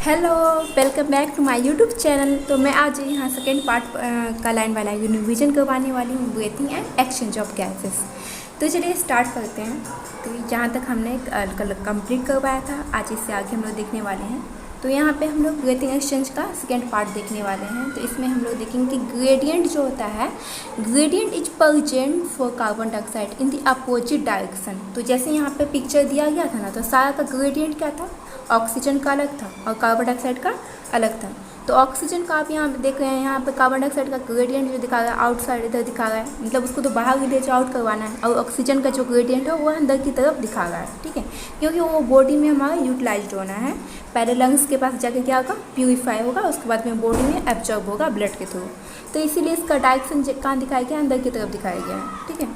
Hello, welcome back to my YouTube channel. तो मैं आज यहाँ सेकेंड पार्ट का लाइन वाला रिवीजन करवाने वाली हूँ, breathing and exchange of gases. तो चलिए स्टार्ट करते हैं। तो जहाँ तक हमने कल कंप्लीट करवाया था, आज इससे आगे हम लोग देखने वाले हैं। तो यहाँ पे हम लोग ब्रीथिंग एक्सचेंज का सेकेंड पार्ट देखने वाले हैं। तो इसमें हम लोग देखेंगे कि ग्रेडियंट जो होता है, gradient is present for carbon dioxide in the opposite direction. तो जैसे यहाँ पे पिक्चर दिया गया था ना, तो सारा का ग्रेडियंट क्या था, ऑक्सीजन का अलग था और कार्बन डाइऑक्साइड का अलग था। तो ऑक्सीजन का आप यहाँ पे देख रहे हैं, यहाँ पे कार्बन डाइऑक्साइड का ग्रेडियंट जो दिखा रहा है आउटसाइड इधर दिखा रहा है, मतलब उसको तो बाहर ही ले आउट करवाना है। और ऑक्सीजन का जो ग्रेडियंट है वो अंदर की तरफ दिखा रहा है, ठीक है, क्योंकि वो बॉडी में हमारा यूटिलाइज होना है। पहले लंग्स के पास जाके क्या होगा, प्यूरीफाई होगा, उसके बाद में बॉडी में एब्जॉर्ब होगा ब्लड के थ्रू। तो इसीलिए इसका डायरेक्शन कहाँ दिखाया गया, अंदर की तरफ दिखाया गया है, ठीक है।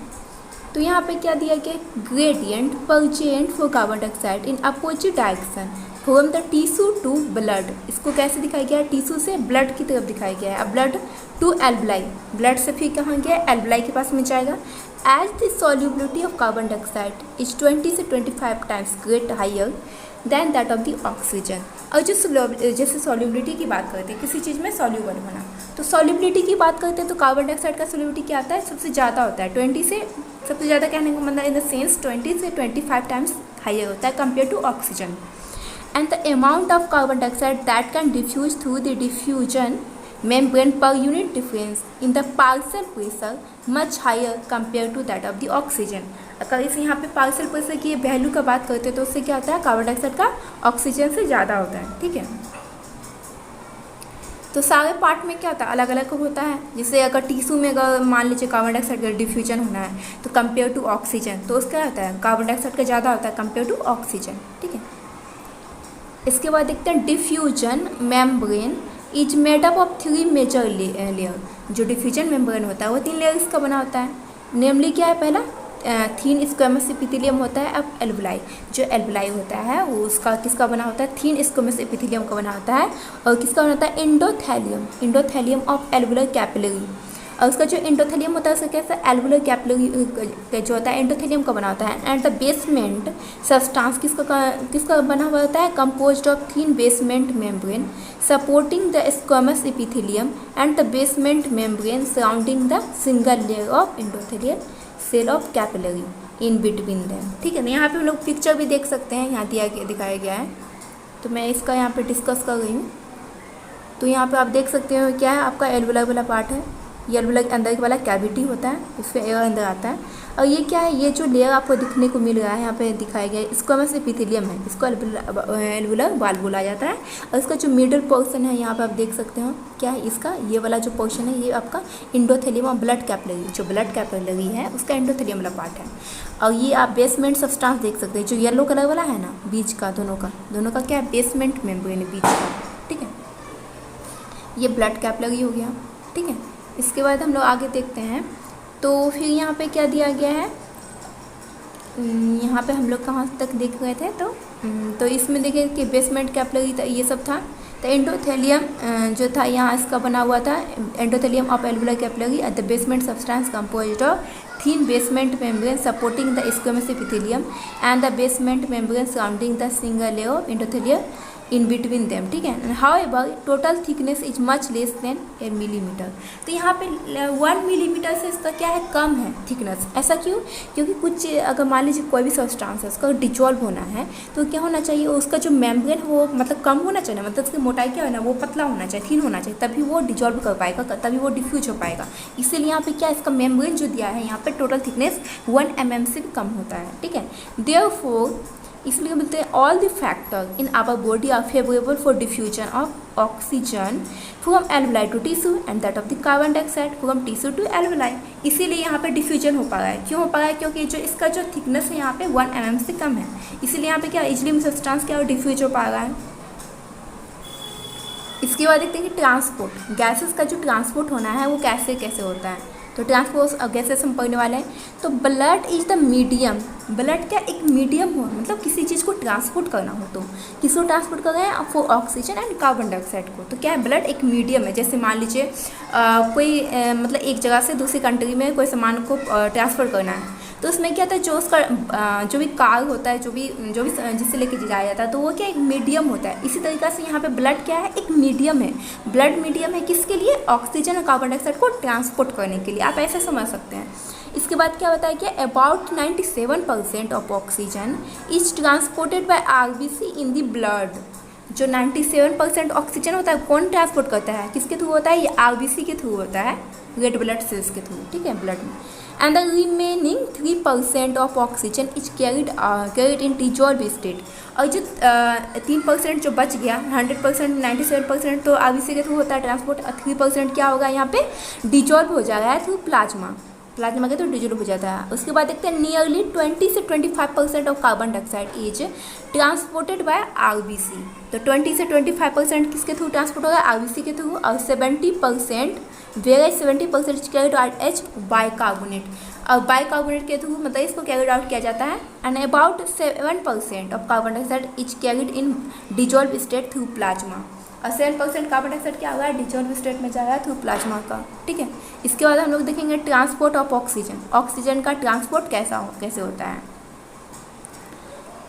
तो यहाँ पे क्या दिया गया, gradient present for carbon dioxide in opposite direction from the tissue to blood. इसको कैसे दिखाया गया है, टिश्यू से ब्लड की तरफ दिखाया गया है। अब ब्लड टू एल्वलाई, ब्लड से फिर कहाँ गया, एल्वलाई के पास में जाएगा। As the solubility of carbon dioxide is 20 से 25 times great higher than that of the oxygen. और जैसे सॉल्युबिलिटी की बात करते हैं, किसी चीज़ में सॉल्यूबल होना, तो सॉल्युबिलिटी की बात करते हैं तो कार्बन डाइऑक्साइड का सॉल्युबिलिटी क्या आता है, सबसे ज़्यादा होता है 20 से, सबसे ज़्यादा कहने का मतलब इन द सेंस 20 से 25 टाइम्स हायर होता है compare to oxygen. And the amount of carbon dioxide that can diffuse through the diffusion membrane per unit difference in the partial pressure much higher compared to that of the oxygen। अगर इस यहाँ पे partial pressure की value का बात करते हैं तो उससे क्या होता है, कार्बन डाइऑक्साइड का ऑक्सीजन से ज़्यादा होता है, ठीक है। तो सारे पार्ट में क्या होता है, अलग अलग होता है। जैसे अगर टिश्यू में अगर मान लीजिए कार्बन डाइऑक्साइड का डिफ्यूजन होना है तो कंपेयर टू ऑक्सीजन, तो उसका क्या होता है, कार्बन डाइऑक्साइड का ज़्यादा होता है कंपेयर टू ऑक्सीजन, ठीक है। इसके बाद देखते हैं diffusion membrane is made up of 3 major layer. जो डिफ्यूजन मेम्ब्रेन होता है वो 3 लेयर्स का बना होता है। नेमली क्या है, पहला थीन स्क्वेमस एपिथेलियम होता है। अब एल्वलाई, जो एल्वलाई होता है वो उसका किसका बना होता है, थीन स्क्वेमस एपिथेलियम का बना होता है। और किसका बना होता है, endothelium, endothelium of alveolar capillary. और उसका जो एंडोथेलियम होता है उसका कैसा, एल्वुलर कैपिलरी जो होता है एंडोथेलियम का बना होता है। एंड द बेसमेंट सब्सटेंस किसका बना हुआ होता है, composed of thin basement membrane supporting the squamous epithelium and the basement membrane surrounding the single layer of endothelial cell of capillary in between them, ठीक है ना। यहाँ पे हम लोग पिक्चर भी देख सकते हैं, यहाँ दिखाया गया है। तो मैं इसका यहाँ पे डिस्कस कर रही हूँ। तो यहाँ पे आप देख सकते हो क्या है, आपका एल्वुलर वाला पार्ट है, ये एल्वुलर अंदर वाला कैविटी होता है, इसमें एयर अंदर आता है। और ये क्या है, ये जो लेयर आपको दिखने को मिल रहा है यहाँ पे दिखाया गया है, स्क्वेमस एपिथेलियम है, इसको एल्वुलर वाल बोला जाता है। और इसका जो मिडल पोर्शन है यहाँ पे आप देख सकते हो क्या है, इसका ये वाला जो पोर्शन है ये आपका एंडोथेलियम और ब्लड कैपिलरी, जो ब्लड कैपिलरी है उसका एंडोथेलियम वाला पार्ट है। और ये आप बेसमेंट सब्सटेंस देख सकते हैं, जो येलो कलर वाला है ना बीच का, दोनों का क्या है, बेसमेंट मेम्ब्रेन है बीच का, ठीक है। ये ब्लड कैपिलरी हो गया, ठीक है। इसके बाद हम लोग आगे देखते हैं। तो फिर यहाँ पे क्या दिया गया है, यहाँ पे हम लोग कहाँ तक देख रहे थे, तो इसमें देखिए कि बेसमेंट कैपिलरी ये सब था। तो एंडोथेलियम जो था यहाँ इसका बना हुआ था, endothelium of alveolar capillary at the basement substance composed of thin basement membrane supporting the squamous epithelium and the basement membrane surrounding the single layer of endothelium in between them, ठीक है। However, total thickness is much less than a millimeter। तो यहाँ पे 1 millimetre से इसका क्या है, कम है थिकनेस। ऐसा क्यों, क्योंकि कुछ अगर मान लीजिए कोई भी सब्सटेंस है उसका डिजॉल्व होना है तो क्या होना चाहिए, उसका जो मेम्ब्रेन वो मतलब कम होना चाहिए, मतलब उसकी मोटाई क्या है ना, वो पतला होना चाहिए, थिन होना चाहिए, तभी वो डिजॉल्व कर पाएगा, तभी वो डिफ्यूज हो पाएगा। इसीलिए यहाँ पे क्या इसका मेम्ब्रेन जो दिया है यहाँ पे टोटल थिकनेस 1 mm से भी कम होता है, ठीक है। देयरफॉर इसलिए बोलते हैं all the factor in our body are favourable for diffusion of oxygen from alveoli to tissue and that of the carbon dioxide from tissue to alveoli. इसीलिए यहाँ पे डिफ्यूजन हो पा रहा है। क्यों हो पा रहा है, क्योंकि जो इसका जो थिकनेस है यहाँ पे 1 mm से कम है, इसीलिए यहाँ पे क्या इजिली सब्सटेंस क्या डिफ्यूज हो पा रहा है। इसके बाद देखते हैं कि ट्रांसपोर्ट, गैसेस का जो ट्रांसपोर्ट होना है वो कैसे कैसे होता है। तो ट्रांसपोर्ट गैसेस हम पढ़ने वाले हैं। तो blood is the medium, blood क्या एक मीडियम हो, मतलब किसी चीज़ को ट्रांसपोर्ट करना हो तो किसको ट्रांसपोर्ट कर रहे हैं, for oxygen and carbon dioxide को। तो क्या है, ब्लड एक मीडियम है। जैसे मान लीजिए कोई मतलब एक जगह से दूसरी कंट्री में कोई सामान को ट्रांसफ़र करना है तो उसमें क्या होता है, जो उसका जो भी कार होता है, जो भी जिससे लेके जाया जाता है, तो वो क्या एक मीडियम होता है। इसी तरीके से यहाँ पे ब्लड क्या है, एक मीडियम है। ब्लड मीडियम है किसके लिए, ऑक्सीजन और कार्बन डाइऑक्साइड को ट्रांसपोर्ट करने के लिए, आप ऐसे समझ सकते हैं। इसके बाद क्या बताया कि about 97% of oxygen is transported by RBC in the blood. जो 97% ऑक्सीजन होता है कौन ट्रांसपोर्ट करता है, किसके थ्रू होता है, ये आरबीसी के थ्रू होता है, रेड ब्लड सेल्स के थ्रू, ठीक है, ब्लड में। And the remaining 3% of oxygen is carried in dissolve state. और जो 3% जो बच गया, 100% 97% तो आरबीसी के थ्रू होता है ट्रांसपोर्ट, और 3% क्या होगा यहाँ पे डिजॉल्व हो जाएगा है थ्रू प्लाज्मा के तो डिजॉल्व हो जाता है। उसके बाद देखते हैं नियरली 20 से 25% of carbon dioxide is transported by RBC. तो 20 से 25% किसके थ्रू ट्रांसपोर्ट होगा, आरबीसी के थ्रू, और 70% were 70% carried out as bicarbonate. और बाइकार्बोनेट के थ्रू मतलब इसको कैरिड आउट किया जाता है। And about 7% of carbon dioxide is carried in dissolve state through plasma. और 7% कार्बन डाइऑक्साइड क्या होगा, डिजॉल्व स्टेट में जाएगा थ्रू प्लाज्मा का, ठीक है। इसके बाद हम लोग देखेंगे ट्रांसपोर्ट ऑफ ऑक्सीजन। ऑक्सीजन का ट्रांसपोर्ट कैसे होता है।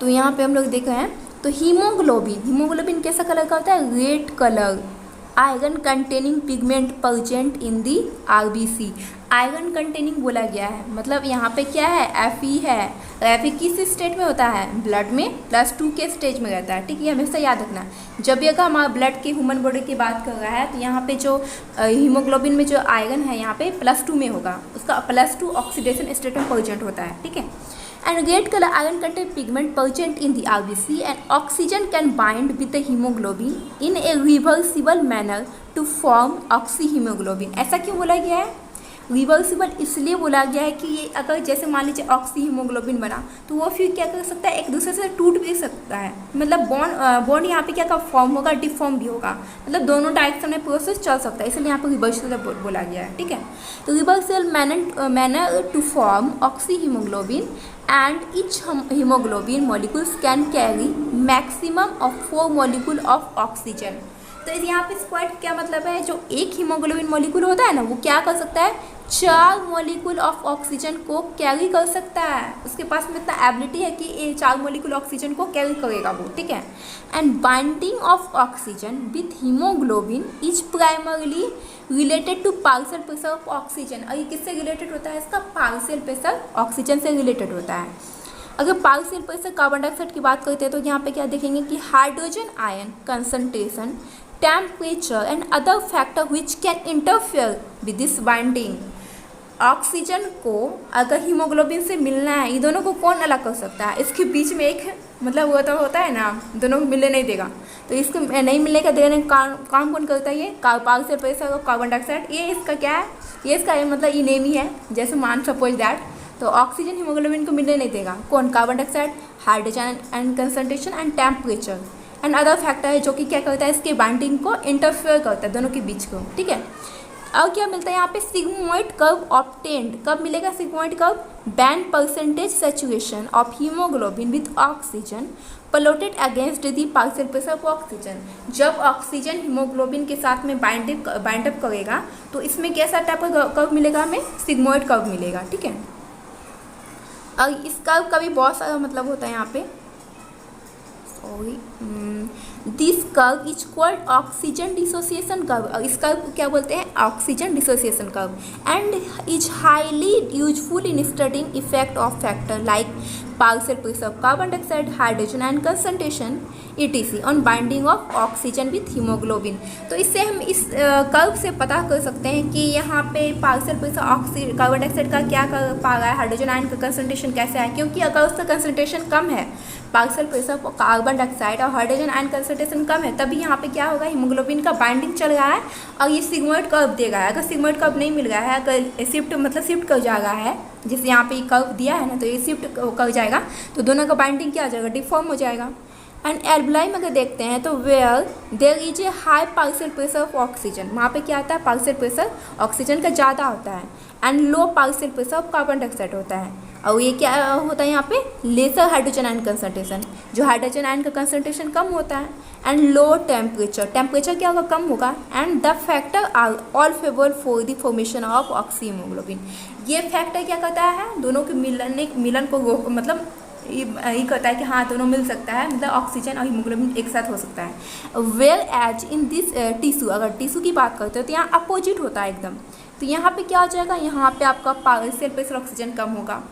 तो यहाँ पे हम लोग देख रहे हैं, तो हीमोग्लोबिन कैसा कलर का होता है, red colour. Iron containing pigment present in the RBC. Iron containing बोला गया है, मतलब यहाँ पे क्या है, Fe है। Fe किस स्टेट में होता है, ब्लड में +2 के स्टेज में रहता है, ठीक है, हमेशा याद रखना। जब भी अगर हमारा ब्लड के ह्यूमन बॉडी की बात कर रहा है तो यहाँ पे जो हीमोग्लोबिन में जो आयरन है यहाँ पे +2 में होगा, उसका +2 ऑक्सीडेशन स्टेट में प्रेजेंट होता है, ठीक है। And red color iron contain pigment present in the RBC, and oxygen can bind with the hemoglobin in a reversible manner to form oxyhemoglobin। ऐसा क्यों बोला गया है, रिवर्सिबल इसलिए बोला गया है कि ये अगर जैसे मान लीजिए ऑक्सी हीमोग्लोबिन बना तो वो फिर क्या कर सकता है, एक दूसरे से टूट भी सकता है, मतलब बॉन्ड यहाँ पे क्या फॉर्म होगा, डिफॉर्म भी होगा, मतलब दोनों डायरेक्शन में प्रोसेस चल सकता है, इसलिए यहाँ पे रिवर्सिबल बोला गया है, ठीक है। तो reversible manner to form oxy haemoglobin and each hemoglobin molecules can carry maximum of 4 molecule of oxygen। तो यहाँ पे स्क्वाड क्या मतलब है, जो एक हीमोग्लोबिन मॉलिक्यूल होता है ना वो क्या कर सकता है, 4 मॉलिक्यूल ऑफ ऑक्सीजन को कैरी कर सकता है। उसके पास में इतना एबिलिटी है कि ये 4 मॉलिक्यूल ऑक्सीजन को कैरी करेगा वो, ठीक है। And binding of oxygen with haemoglobin is primarily related to partial pressure of oxygen. और ये किससे रिलेटेड होता है, इसका पार्शियल प्रेशर ऑक्सीजन से रिलेटेड होता है। अगर पार्शियल प्रेशर कार्बन डाइऑक्साइड की बात करते हैं तो यहाँ पे क्या देखेंगे कि hydrogen ion concentration, temperature and other factor which can interfere with this binding. Oxygen को अगर हीमोग्लोबिन से मिलना है, ये दोनों को कौन अलग कर सकता है, इसके बीच में एक मतलब वो तो होता है ना, दोनों को मिलने नहीं देगा, तो इसको नहीं मिलने का देने काम कौन करता है, ये पार्शियल प्रेशर और कार्बन डाइऑक्साइड। ये इसका क्या है, ये इसका मतलब ये नेम ही है, जैसे मान सपोज दैट। तो ऑक्सीजन हीमोग्लोबिन को मिलने नहीं देगा, कौन, carbon dioxide, hydrogen and concentration and temperature and other factor है जो कि क्या करता है, इसके बाइंडिंग को इंटरफेयर करता है दोनों के बीच को, ठीक है। और क्या मिलता है यहाँ पे, सिग्मोइड कर्व ऑब्टेन्ड। कब मिलेगा sigmoid curve, band percentage saturation of haemoglobin with oxygen plotted against the partial pressure of oxygen. जब ऑक्सीजन हीमोग्लोबिन के साथ में बाइंड अप करेगा तो इसमें कैसा टाइप का कर्व मिलेगा, हमें सिग्मोइड कर्व मिलेगा, ठीक है। और इस कर्व का भी बहुत सारा मतलब होता है यहाँ पे, this curve is called oxygen dissociation curve. और इस कर्व को क्या बोलते हैं, oxygen dissociation curve, and is highly useful in studying effect of factor like partial pressure of carbon dioxide, hydrogen and concentration ETC on binding of oxygen with haemoglobin. तो इससे हम इस कर्व से पता कर सकते हैं कि यहाँ पे पार्शियल प्रेशर कार्बन डाइऑक्साइड का क्या कर पा रहा है, हाइड्रोजन आयन का कंसंट्रेशन कैसे है, क्योंकि अगर उसका कंसंट्रेशन कम है, पार्शियल प्रेशर कार्बन डाइऑक्साइड और हाइड्रोजन आयन कंसंट्रेशन कम है, तभी यहाँ पे क्या होगा, हीमोग्लोबिन का बाइंडिंग चल रहा है और ये सिग्मोइड कर्व दे रहा है। अगर सिग्मोइड कर्व नहीं मिल रहा है, अगर शिफ्ट कर जा रहा है, जिससे यहाँ पे कर्व दिया है ना, तो ये शिफ्ट कर जाएगा तो दोनों का बाइंडिंग क्या हो जाएगा, डिफॉर्म हो जाएगा। एंड एल्बुलाई में अगर देखते हैं तो where there is a high partial pressure of oxygen, वहाँ पे क्या आता है, पार्शियल प्रेशर ऑक्सीजन का ज़्यादा होता है, and low partial pressure of carbon dioxide होता है। और ये क्या होता है यहाँ पे, लेसर हाइड्रोजन आयन कंसंट्रेशन, जो हाइड्रोजन आयन का कंसंट्रेशन कम होता है, एंड लो टेम्परेचर, टेम्परेचर क्या होगा, कम होगा, and the factor are all favour for the formation of oxy haemoglobin. ये फैक्टर क्या करता है, दोनों के मिलन को मतलब ये कहता है कि हाँ दोनों मिल सकता है, मतलब ऑक्सीजन और हीमोग्लोबिन एक साथ हो सकता है। Where as in this tissue, अगर टिश्यू की बात करते हो तो यहाँ अपोजिट होता है एकदम। तो यहाँ पे क्या हो जाएगा, यहाँ पे आपका पार्शियल प्रेशर ऑक्सीजन कम होगा,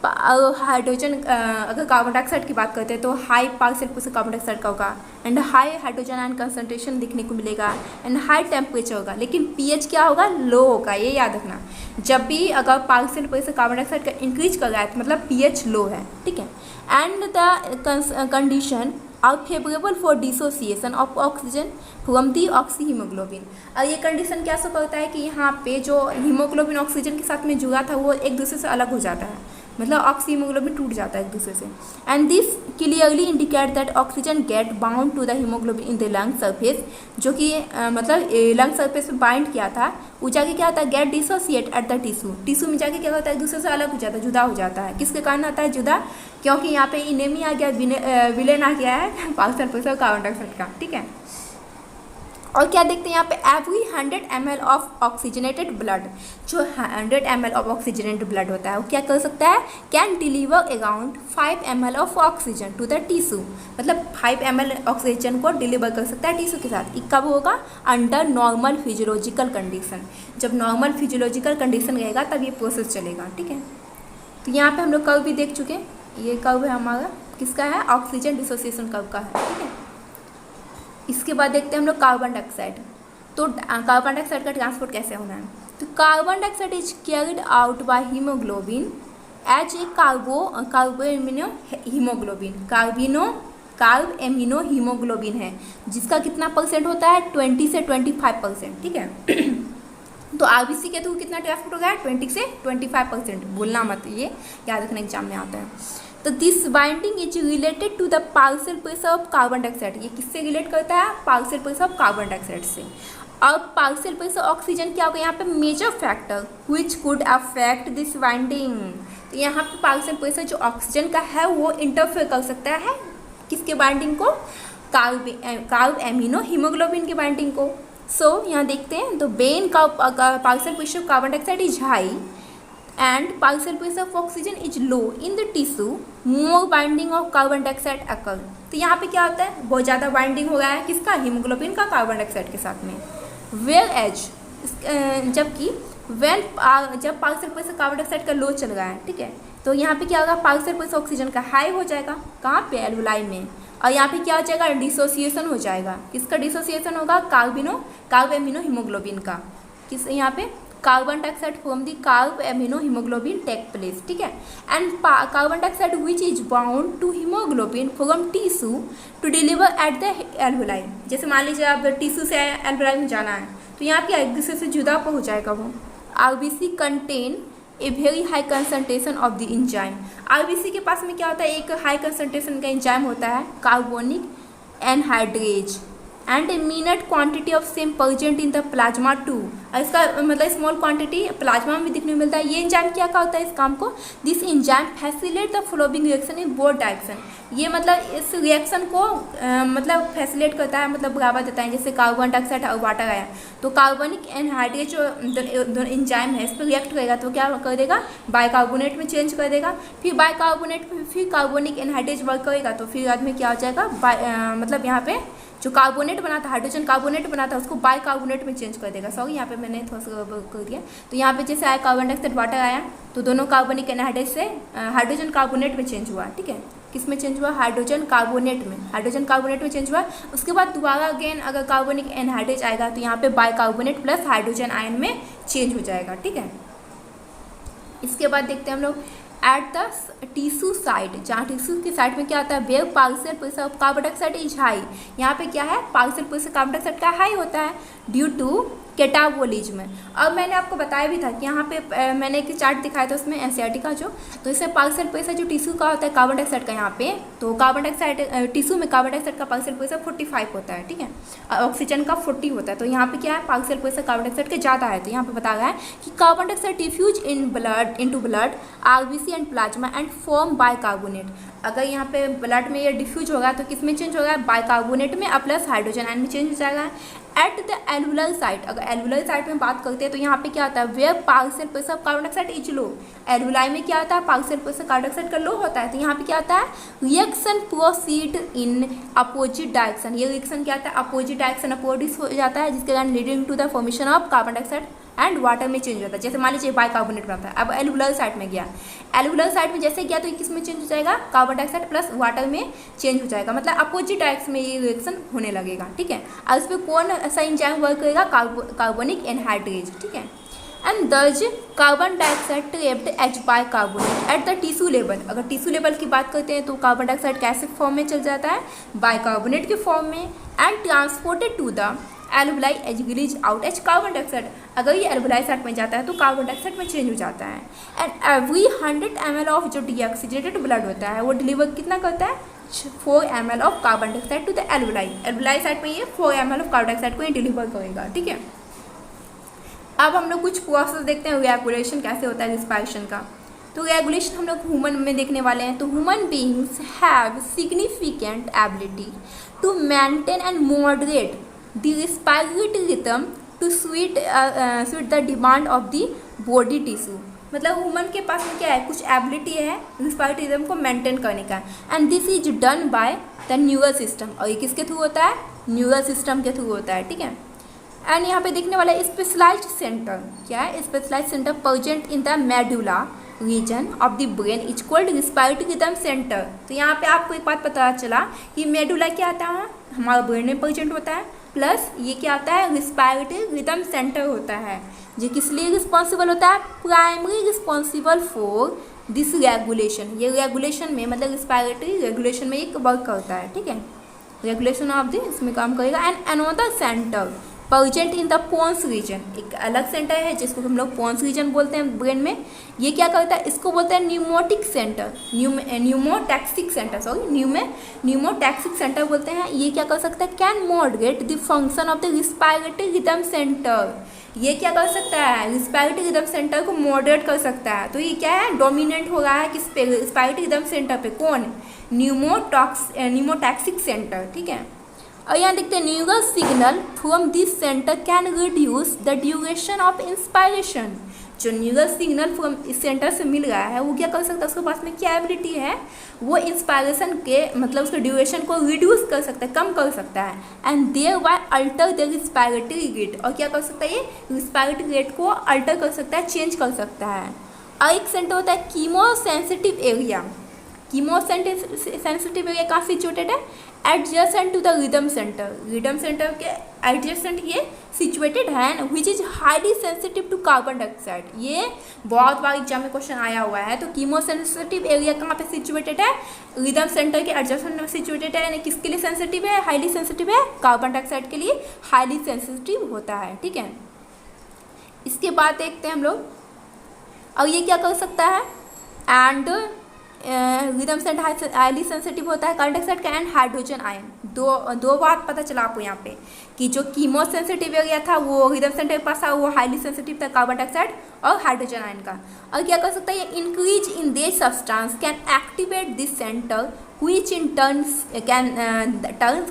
हाइड्रोजन अगर कार्बन डाइऑक्साइड की बात करते हैं तो high partial pressure carbon dioxide का होगा, and high hydrogen ion concentration देखने को मिलेगा, एंड हाई टेम्परेचर होगा, लेकिन पीएच क्या होगा, लो होगा। ये याद रखना, जब भी अगर पार्शियल प्रेशर कार्बन डाइऑक्साइड का इंक्रीज कर रहा है तो मतलब पीएच लो है, ठीक है। And the condition are favourable for dissociation of oxygen from the oxy haemoglobin. और ये कंडीशन क्या सो करता है कि यहाँ पे जो हीमोग्लोबिन ऑक्सीजन के साथ में जुड़ा था वो एक दूसरे से अलग हो जाता है, मतलब ऑक्सी हीमोग्लोबिन टूट जाता है एक दूसरे से। And this clearly indicate that oxygen get bound to the haemoglobin in the lung surface, जो कि मतलब लंग सरफेस पे बाइंड किया था, वो जाके क्या होता है, get dissociate at the tissue में जाके क्या होता है, एक दूसरे से अलग हो जाता है, जुदा हो जाता है। किसके कारण आता है जुदा, क्योंकि यहाँ पे इनेमी आ गया, विलेन आ गया है पार्शियल प्रेशर कार्बन डाइऑक्साइड का, ठीक है। और क्या देखते हैं यहाँ पे, every 100 ml of oxygenated blood, जो 100 ml ऑफ ऑक्सीजनेटेड ब्लड होता है वो क्या कर सकता है, can deliver around 5 ml of oxygen to the tissue, मतलब 5 ml ऑक्सीजन को डिलीवर कर सकता है टिश्यू के साथ। ये कब होगा, अंडर नॉर्मल फिजियोलॉजिकल कंडीशन, जब नॉर्मल फिजियोलॉजिकल कंडीशन रहेगा तब ये प्रोसेस चलेगा, ठीक है। तो यहाँ पे हम लोग कर्व भी देख चुके हैं, ये कर्व है हमारा किसका है, ऑक्सीजन डिसोसिएशन कर्व का है, ठीक है। इसके बाद देखते हैं हम लोग कार्बन डाइऑक्साइड। तो कार्बन डाइऑक्साइड का ट्रांसपोर्ट कैसे होना है, तो carbon dioxide is carried out by haemoglobin as a carbo amino haemoglobin, carb amino haemoglobin है, जिसका कितना परसेंट होता है, 20 से 25%, ठीक है। तो आरबीसी के थ्रू कितना ट्रांसपोर्ट होगा, 20 से 25%, भूलना मत, ये याद रखना एग्जाम में आता है। तो this binding is related to the partial pressure of carbon dioxide, ये किससे रिलेट करता है, partial pressure of carbon dioxide से। और पार्शियल प्रेशर ऑक्सीजन क्या होगा यहाँ पे, major factor which could affect this binding. तो यहाँ पे पार्शियल प्रेशर जो ऑक्सीजन का है वो इंटरफेयर कर सकता है किसके बाइंडिंग को, कार्ब एमिनो हीमोग्लोबिन के बाइंडिंग को। सो यहाँ देखते हैं, तो बेन का partial pressure of carbon dioxide is high and partial pressure of oxygen is low in the tissue, more binding of carbon dioxide occur। तो यहाँ पे क्या होता है, बहुत ज़्यादा बाइंडिंग हो रहा है किसका, हीमोग्लोबिन का कार्बन डाइऑक्साइड के साथ में। वेयर एज, जबकि जब पार्शियल प्रेशर कार्बन डाइऑक्साइड का लो चल रहा है, ठीक है, तो यहाँ पे क्या होगा, पार्शियल प्रेशर ऑक्सीजन का हाई हो जाएगा, कहाँ पे, एल्वुलाई में, और यहाँ पे क्या हो जाएगा, डिसोसिएशन हो जाएगा, किसका डिसोसिएशन होगा, कार्ब एमिनो हीमोग्लोबिन का, किस यहाँ पे carbon dioxide from the carb amino haemoglobin take place, ठीक है। And carbon dioxide which is bound to haemoglobin from tissue to deliver at the alveoli. जैसे मान लीजिए आप टिश्यू से एल्वुलाई में जाना है तो यहाँ पे एक दूसरे से जुदा हो जाएगा वो। RBC contain a very high concentration of the enzyme, RBC के पास में क्या होता है, एक हाई कंसनट्रेशन का इंजाइम होता है, carbonic anhydrase, and a minute quantity of same present in the plasma too. इसका मतलब स्मॉल क्वांटिटी प्लाज्मा में भी दिखने को मिलता है। ये एंजाइम क्या होता है इस काम को, this enzyme facilitate the flowing reaction in both direction. ये मतलब इस रिएक्शन को मतलब फैसिलिटेट करता है, मतलब बढ़ावा देता है। जैसे कार्बन डाइऑक्साइड और वाटर आया तो कार्बनिक एनहाइड्रेट जो दोनों एंजाइम है इस पर रिएक्ट करेगा तो क्या कर देगा, बाइकार्बोनेट में चेंज कर देगा। फिर बाइकार्बोनेट में फिर कार्बोनिक एनहाइड्रेट वर्क करेगा तो फिर बाद में क्या हो जाएगा, मतलब यहाँ पे जो कार्बोनेट बना था, हाइड्रोजन कार्बोनेट बना था, उसको बाइकार्बोनेट में चेंज कर देगा। सॉरी यहाँ पे मैंने थोड़ा सा कर दिया। तो यहाँ पे जैसे आया कार्बन डाइऑक्साइड वाटर आया तो दोनों कार्बनिक एनहाइड्रेट से हाइड्रोजन कार्बोनेट में चेंज हुआ, ठीक है। किस में चेंज हुआ, हाइड्रोजन कार्बोनेट में, हाइड्रोजन कार्बोनेट में चेंज हुआ। उसके बाद दोबारा अगेन अगर कार्बनिक एनहाइड्रेट आएगा तो यहाँ पे बाइकार्बोनेट प्लस हाइड्रोजन आयन में चेंज हो जाएगा, ठीक है। इसके बाद देखते हैं हम लोग एट द टिश्यू साइड, जहाँ टिश्यू की साइड में क्या होता है, wave partial pressure of carbon dioxide is high. यहाँ पे क्या है, पार्शियल प्रेशर कार्बन डाइऑक्साइड का हाई होता है ड्यू टू कैटाबोलिज्म। अब मैंने आपको बताया भी था कि यहाँ पे मैंने एक चार्ट दिखाया था उसमें एनसीईआरटी का जो, तो इसमें पार्शियल प्रेशर जो टिश्यू का होता है कार्बन डाइऑक्साइड का, यहाँ पे तो कार्बन डाइऑक्साइड टिश्यू में कार्बन डाइऑक्साइड का पार्शियल प्रेशर 45 होता है, ठीक है, ऑक्सीजन का 40 होता है। तो यहाँ पे क्या है, पार्शियल प्रेशर कार्बन डाइऑक्साइड के ज़्यादा है। तो यहाँ पे बता रहा है कि carbon dioxide diffuse into blood, RBC and plasma and form bicarbonate. अगर यहाँ पे ब्लड में ये डिफ्यूज होगा तो किस में चेंज होगा, बाइकार्बोनेट में, और प्लस हाइड्रोजन आयन में चेंज हो जाएगा। एट द एल्वुलर साइट, अगर एल्वुलर साइट में बात करते हैं तो यहाँ पे क्या होता है, where partial pressure of carbon dioxide is low. Alveoli में क्या होता है, पार्शियल प्रेशर कार्बन डाइऑक्साइड का लो होता है। तो यहाँ पे क्या होता है, reaction proceed in opposite direction. ये रिएक्शन क्या होता है, अपोजिट डायरेक्शन अपोजिट हो जाता है, जिसके कारण leading to the formation of carbon dioxide and water में चेंज होता है। जैसे मान लीजिए बाइकार्बोनेट बनता है, अब एल्वुलर साइट में गया, एल्वुलर साइट में जैसे गया तो किस में चेंज हो जाएगा, कार्बन डाइऑक्साइड प्लस वाटर में चेंज हो जाएगा, मतलब अपोजिट डायरेक्शन में ये रिएक्शन होने लगेगा, ठीक है। और इस पर कौन सा एंजाइम वर्क करेगा, कार्बोनिक एनहाइड्रेज, ठीक है। एंड दर्ज carbon dioxide trapped as bicarbonate at the tissue level. अगर टिश्यू लेवल की बात करते हैं तो कार्बन डाइऑक्साइड कैसे फॉर्म में चल जाता है, बाइकार्बोनेट के फॉर्म में, and transported to the alveoli as release out as carbon dioxide. अगर ये एल्वुलाई साइट में जाता है तो कार्बन डाइऑक्साइड में चेंज हो जाता है। एंड एवरी 100 ml ऑफ जो डीऑक्सीजनेटेड ब्लड होता है वो डिलीवर कितना करता है, 4 ml of carbon dioxide to the alveoli. Alveoli site में ये 4 ml ऑफ कार्बन डाइऑक्साइड को डिलीवर करेगा, ठीक है। अब हम लोग कुछ प्रोसेस देखते हैं रेगुलेशन कैसे होता है रिस्पायरेशन का। तो रेगुलेशन हम लोग ह्यूमन में देखने वाले हैं। तो human beings have significant ability to maintain and moderate the respiratory rhythm to suit the demand of the body tissue। मतलब ह्यूमन के पास में क्या है, कुछ एबिलिटी है रिस्पायरेटरी रिदम को मेंटेन करने का, and this is done by the neural system. और ये किसके थ्रू होता है, न्यूरल सिस्टम के थ्रू होता है, ठीक है। एंड यहाँ पे देखने वाला स्पेशलाइज्ड सेंटर क्या है, specialised centre present in the medulla region of the brain is called respiratory rhythm centre. तो यहाँ पे आपको एक बात पता चला कि मेडुला क्या आता है, हमारा ब्रेन में प्रेजेंट होता है, प्लस ये क्या आता है, रिस्पायरेटरी रिदम सेंटर होता है, जो किस लिए रिस्पॉन्सिबल होता है, primary responsible for this regulation. ये रेगुलेशन में मतलब रिस्पायरेटरी रेगुलेशन में एक वर्क करता है, ठीक है, रेगुलेशन ऑफ दिस इसमें काम करेगा। And another centre present in the pons region, एक अलग सेंटर है जिसको हम लोग पोन्स रीजन बोलते हैं ब्रेन में। ये क्या करता है, इसको बोलते हैं pneumatic centre, pneumotaxic centre, sorry pneumotaxic centre बोलते हैं। ये क्या कर सकता है, can moderate the function of the respiratory rhythm centre. ये क्या कर सकता है, रिस्पायरेटरी रिदम सेंटर को मॉडरेट कर सकता है। तो ये क्या है, डोमिनेंट हो रहा है किस पे, रिस्पायरेटरी रिदम सेंटर पे, कौन, न्यूमोटैक्सिक सेंटर, ठीक है। और यहाँ देखते हैं neural signal from this centre can reduce the duration of inspiration. जो न्यूरल सिग्नल फ्रॉम इस सेंटर से मिल रहा है वो क्या कर सकता है, उसके पास में क्या एबिलिटी है, वो इंस्पायरेशन के मतलब उसके ड्यूरेशन को रिड्यूस कर सकता है, कम कर सकता है, and thereby alter the respiratory rate. और क्या कर सकता है, ये रिस्पायरेटरी रेट को अल्टर कर सकता है, चेंज कर सकता है। और एक सेंटर होता है कीमोसेंसिटिव एरिया। कीमोसेंसिटिव एरिया कहाँ सिचुएटेड है, adjacent to the rhythm centre. Rhythm centre के एडजेसेंट ये सिचुएटेड है, which is highly sensitive to carbon dioxide. ये बहुत बार एग्जाम में क्वेश्चन आया हुआ है। तो कीमोसेंसिटिव एरिया कहाँ पे सिचुएटेड है, रिदम सेंटर के एडजेसेंट में सिचुएटेड है, यानी किसके लिए सेंसिटिव है, हाईली सेंसिटिव है, कार्बन डाइऑक्साइड के लिए हाईली सेंसिटिव होता है, ठीक है। इसके बाद देखते हैं हम लोग, और ये क्या कर सकता है, and rhythm centre highly sensitive होता है कार्बन डाइऑक्साइड का, एंड हाइड्रोजन आयन। दो बात पता चला आपको यहाँ पे कि जो कीमो सेंसिटिव एरिया था वो रिदम सेंटर के पास था, वो हाईली सेंसिटिव था कार्बन डाइऑक्साइड और हाइड्रोजन आयन का। और क्या कर सकता है, ये increase in this substance can activate this centre which in turns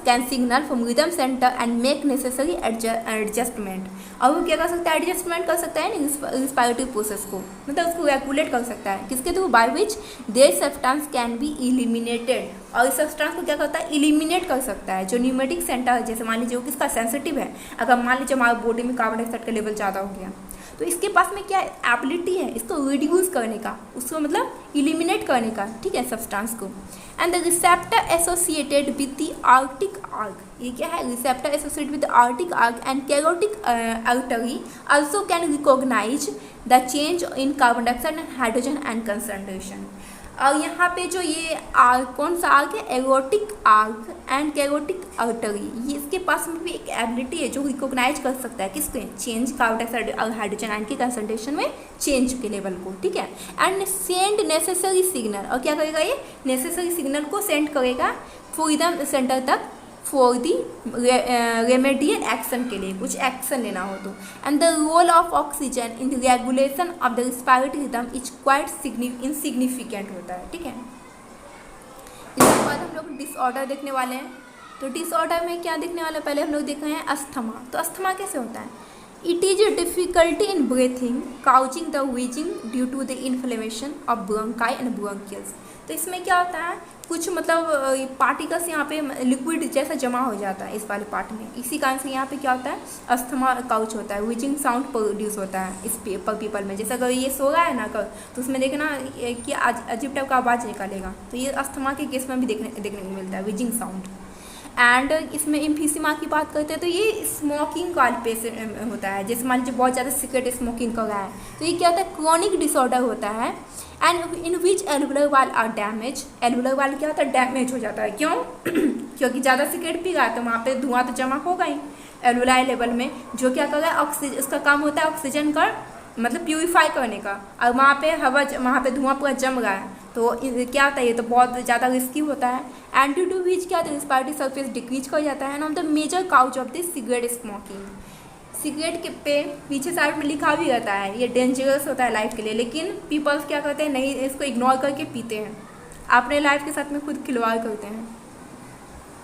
can signal from rhythm center and make necessary adjustment। और वो क्या कर सकता है, एडजस्टमेंट कर सकता है रिस्पायरेटरी प्रोसेस को, मतलब उसको रेगुलेट कर सकता है, किसके through, by which there substance can be eliminated. और इस सब्सटेंस को क्या करता है, इलिमिनेट कर सकता है। जो न्यूमेटिक सेंटर जैसे मान लीजिए किसका सेंसिटिव है, अगर मान लीजिए हमारे बॉडी में कार्बन डाइऑक्साइड का लेवल ज़्यादा हो गया तो इसके पास में क्या एबिलिटी है, इसको रिड्यूस करने का, उसको मतलब इलिमिनेट करने का, ठीक है, सब्सटेंस को। And the receptor associated with the arctic arch, ये क्या है, receptor associated with the arctic arch and carotid artery also can recognise the change in carbon dioxide and hydrogen and concentration. और यहाँ पे जो ये आर्क, कौन सा आर्क है, erotic arc and carotid artery, ये इसके पास में भी एक एबिलिटी है जो रिकॉग्नाइज कर सकता है किसको, चेंज कार्बन डाइऑक्साइड और हाइड्रोजन आयन की कंसंट्रेशन में चेंज के लेवल को, ठीक है। एंड सेंड नेसेसरी सिग्नल, और क्या करेगा ये, नेसेसरी सिग्नल को सेंड करेगा फ्रीडम सेंटर तक फॉर दी रेमेडियल एक्शन के लिए, कुछ एक्शन लेना हो तो। And the role of oxygen in the regulation of the respiratory rhythm is quite insignificant होता है, ठीक है। इसके बाद हम लोग डिसऑर्डर देखने वाले हैं। तो डिसऑर्डर में क्या देखने वाले हैं, पहले हम लोग देख रहे हैं अस्थमा। तो अस्थमा कैसे होता है, it is a difficulty in breathing coughing the wheezing due to the inflammation of bronchi and bronchioles. तो इसमें क्या होता है, कुछ मतलब पार्टिकल्स यहाँ पे लिक्विड जैसा जमा हो जाता है इस वाले पार्ट में, इसी कारण से यहाँ पे क्या होता है, अस्थमा काउच होता है, विचिंग साउंड प्रोड्यूस होता है इस पीपल में। जैसे अगर ये सो रहा है ना तो उसमें देखना कि अजीब टाइप का आवाज़ निकालेगा, तो ये अस्थमा के केस में भी देखने को मिलता है विचिंग साउंड। एंड इसमें एम्फीसिमा की बात करते हैं तो ये स्मोकिंग का पेशेंट होता है, जैसे मान लीजिए बहुत ज़्यादा सिगरेट स्मोकिंग कर रहा है, तो ये क्या होता है, क्रॉनिक डिसऑर्डर होता है। एंड इन विच एल्वुलर वाल आर डैमेज, एल्वुलर वाल क्या होता है, डैमेज हो जाता है, क्यों क्योंकि ज़्यादा सिगरेट पी रहा है तो वहाँ पे धुआं तो जमा होगा ही एल्वुलाई लेवल में, जो क्या कर रहा है, ऑक्सीजन, उसका काम होता है ऑक्सीजन का मतलब प्यूरिफाई करने का, और वहाँ पे हवा, वहाँ पे धुआं पूरा जम रहा है, तो क्या होता है, ये तो बहुत ज़्यादा रिस्की होता है। एंड ड्यू टू विच क्या होता है, रिस्पायरेटरी सरफेस डिक्रीज कर जाता है। The major cause of this cigarette smoking, cigarette के पे पीछे साइड में लिखा भी रहता है ये डेंजरस होता है लाइफ के लिए, लेकिन पीपल्स क्या करते हैं, नहीं, इसको इग्नोर करके पीते हैं, अपने लाइफ के साथ में खुद खिलवाड़ करते हैं।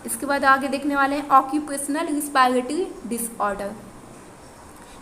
इसके बाद आगे देखने वाले हैं ऑक्यूपेशनल रिस्पायरेटरी डिसऑर्डर।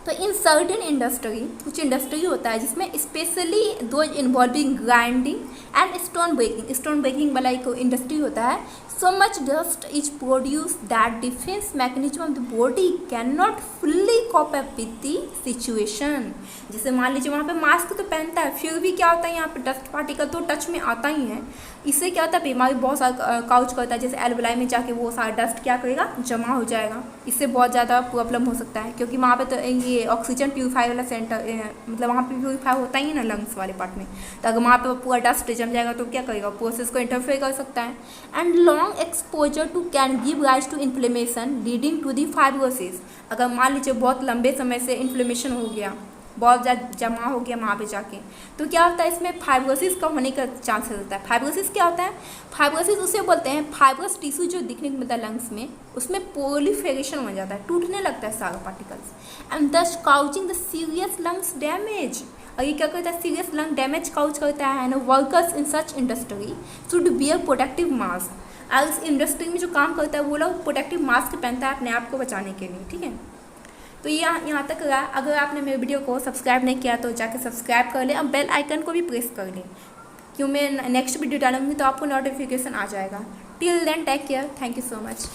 तो इन सर्टेन इंडस्ट्री, कुछ इंडस्ट्री होता है जिसमें specially those involving grinding and stone breaking वाला एक इंडस्ट्री होता है, so much dust is produce that defence mechanism of the body can not fully cope up with the situation. जैसे मान लीजिए वहाँ पे मास्क तो पहनता है, फिर भी क्या होता है, यहाँ पे डस्ट पार्टिकल तो टच में आता ही है, इससे क्या होता है, बीमारी बहुत सारा काउच करता है, जैसे एल्वुलाई में जाके वो सारा डस्ट क्या करेगा, जमा हो जाएगा, इससे बहुत ज़्यादा प्रॉब्लम हो सकता है, क्योंकि वहाँ पे तो ये ऑक्सीजन प्यूरीफाई वाला सेंटर मतलब वहाँ पे प्यूरीफाई होता ही है ना लंग्स वाले पार्ट में, तो अगर वहाँ पे पूरा डस्ट जम जाएगा तो क्या करेगा, प्रोसेस को इंटरफेयर कर सकता है। And long exposure to can give rise to inflammation leading to the fibrosis, अगर मान लीजिए बहुत लंबे समय से इन्फ्लेमेशन हो गया, बहुत ज़्यादा जमा हो गया वहाँ पे जाके, तो क्या होता है, इसमें फाइब्रोसिस का होने का चांसेस होता है। फाइब्रोसिस क्या होता है, फाइब्रोसिस उसे बोलते हैं, फाइब्रस टिश्यू जो दिखने को मिलता है लंग्स में, उसमें प्रोलिफरेशन हो जाता है, टूटने लगता है सारा पार्टिकल्स, एंड दस काउचिंग द सीरियस लंग्स डैमेज। और ये क्या करता है, सीरियस लंग डैमेज काउच करता है। And workers in such industry should bear protective mask, और इस इंडस्ट्री में जो काम करता है वो लोग प्रोटेक्टिव मास्क पहनता है अपने आप को बचाने के लिए, ठीक है। तो यहाँ तक रहा, अगर आपने मेरे वीडियो को सब्सक्राइब नहीं किया तो जाके सब्सक्राइब कर लें, अब बेल आइकन को भी प्रेस कर लें, क्यों मैं नेक्स्ट वीडियो डालूंगी तो आपको नोटिफिकेशन आ जाएगा। Till then take care, thank you so much.